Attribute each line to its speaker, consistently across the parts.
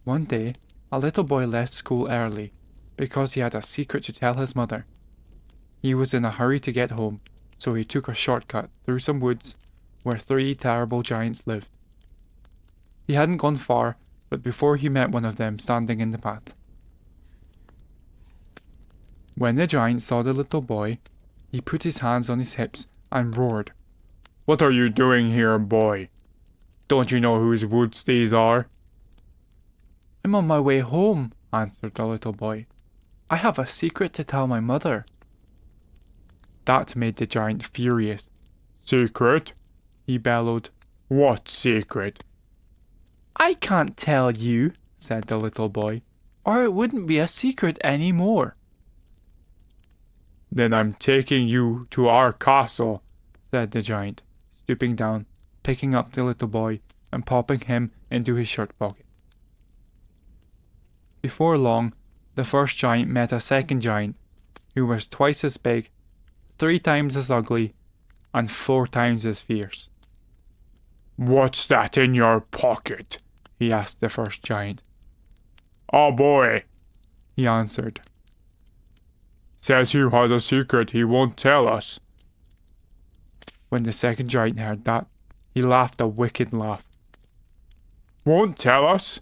Speaker 1: One day, a little boy left school early because he had a secret to tell his mother. He was in a hurry to get home, so he took a shortcut through some woods where 3 terrible giants lived. He hadn't gone far, but before he met one of them standing in the path. When the giant saw the little boy, he put his hands on his hips and roared, "What are you doing here, boy? Don't you know whose woods these are?" "I'm on my way home," answered the little boy. "I have a secret to tell my mother." That made the giant furious. "Secret?" he bellowed. "What secret?" "I can't tell you," said the little boy, "or it wouldn't be a secret any more." "Then I'm taking you to our castle," said the giant, stooping down, picking up the little boy and popping him into his shirt pocket. Before long, the first giant met a second giant, who was twice as big, 3 times as ugly, and 4 times as fierce. "What's that in your pocket?" he asked the first giant. "A boy," he answered. "Says he has a secret he won't tell us." When the second giant heard that, he laughed a wicked laugh. "Won't tell us?"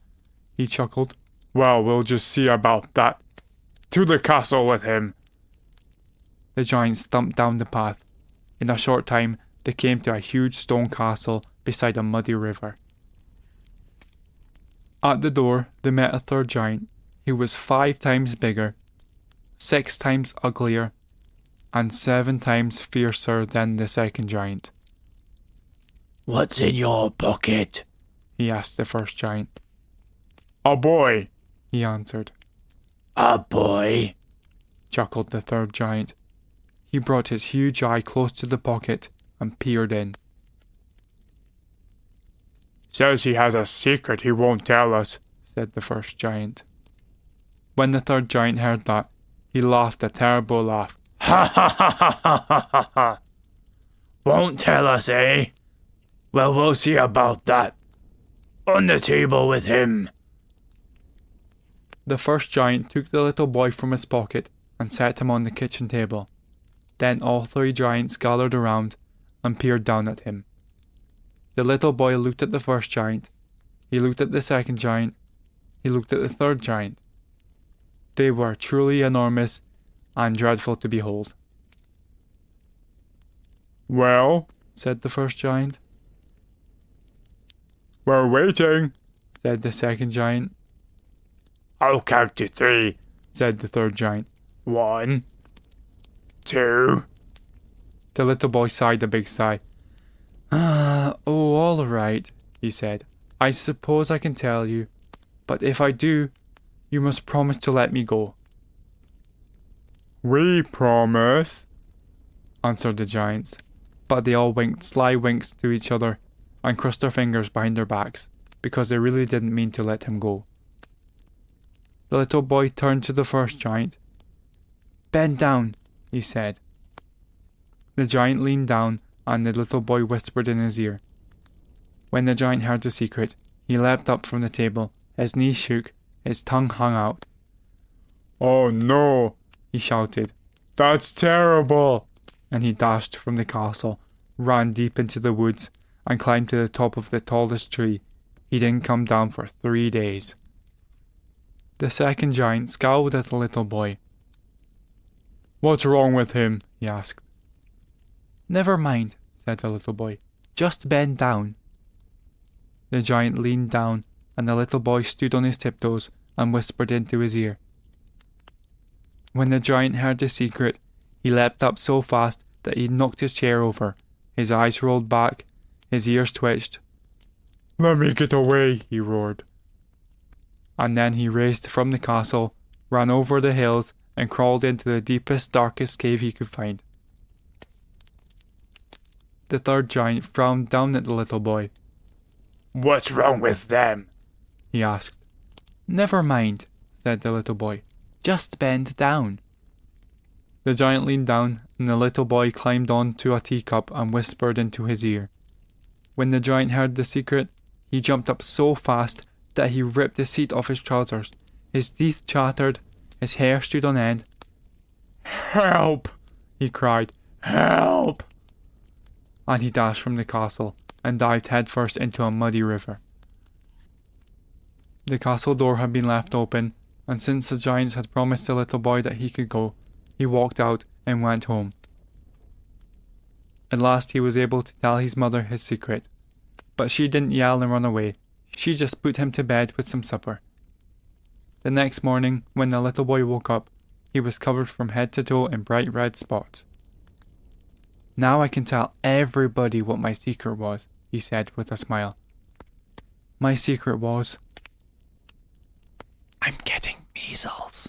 Speaker 1: he chuckled. "Well, we'll just see about that. To the castle with him." The giant stumped down the path. In a short time, they came to a huge stone castle beside a muddy river. At the door, they met a third giant, who was 5 times bigger, 6 times uglier, and 7 times fiercer than the second giant.
Speaker 2: "What's in your pocket?"
Speaker 1: he asked the first giant. "A boy," he answered.
Speaker 2: "A boy?"
Speaker 1: chuckled the third giant. He brought his huge eye close to the pocket and peered in. "Says he has a secret he won't tell us," said the first giant. When the third giant heard that, he laughed a terrible laugh.
Speaker 2: "Ha ha ha ha ha ha ha! Won't tell us, eh? Well, we'll see about that. On the table with him."
Speaker 1: The first giant took the little boy from his pocket and set him on the kitchen table. Then all 3 giants gathered around and peered down at him. The little boy looked at the first giant. He looked at the second giant. He looked at the third giant. They were truly enormous and dreadful to behold. "Well," said the first giant. "We're waiting," said the second giant.
Speaker 2: "I'll count to 3,
Speaker 1: said the third giant.
Speaker 2: 1, 2.
Speaker 1: The little boy sighed a big sigh. "Oh, all right," he said. "I suppose I can tell you, but if I do, you must promise to let me go."
Speaker 2: "We promise,"
Speaker 1: answered the giants, but they all winked sly winks to each other and crossed their fingers behind their backs, because they really didn't mean to let him go. The little boy turned to the first giant. "Bend down," he said. The giant leaned down, and the little boy whispered in his ear. When the giant heard the secret, he leapt up from the table. His knees shook, his tongue hung out.
Speaker 2: "Oh no,"
Speaker 1: he shouted.
Speaker 2: "That's terrible."
Speaker 1: And he dashed from the castle, ran deep into the woods, and climbed to the top of the tallest tree. He didn't come down for 3 days. The second giant scowled at the little boy. "What's wrong with him?" he asked. "Never mind," said the little boy. "Just bend down." The giant leaned down, and the little boy stood on his tiptoes and whispered into his ear. When the giant heard the secret, he leapt up so fast that he knocked his chair over. His eyes rolled back, his ears twitched.
Speaker 2: "Let me get away,"
Speaker 1: he roared. And then he raced from the castle, ran over the hills, and crawled into the deepest, darkest cave he could find. The third giant frowned down at the little boy.
Speaker 2: "What's wrong with them?"
Speaker 1: he asked. "Never mind," said the little boy. "Just bend down." The giant leaned down, and the little boy climbed onto a teacup and whispered into his ear. When the giant heard the secret, he jumped up so fast that he ripped the seat off his trousers. His teeth chattered, his hair stood on end. "Help!" he cried. "Help!" And he dashed from the castle and dived headfirst into a muddy river. The castle door had been left open, and since the giants had promised the little boy that he could go, he walked out and went home. At last he was able to tell his mother his secret, but she didn't yell and run away. She just put him to bed with some supper. The next morning, when the little boy woke up, he was covered from head to toe in bright red spots. "Now I can tell everybody what my secret was," he said with a smile. "My secret was, I'm getting measles."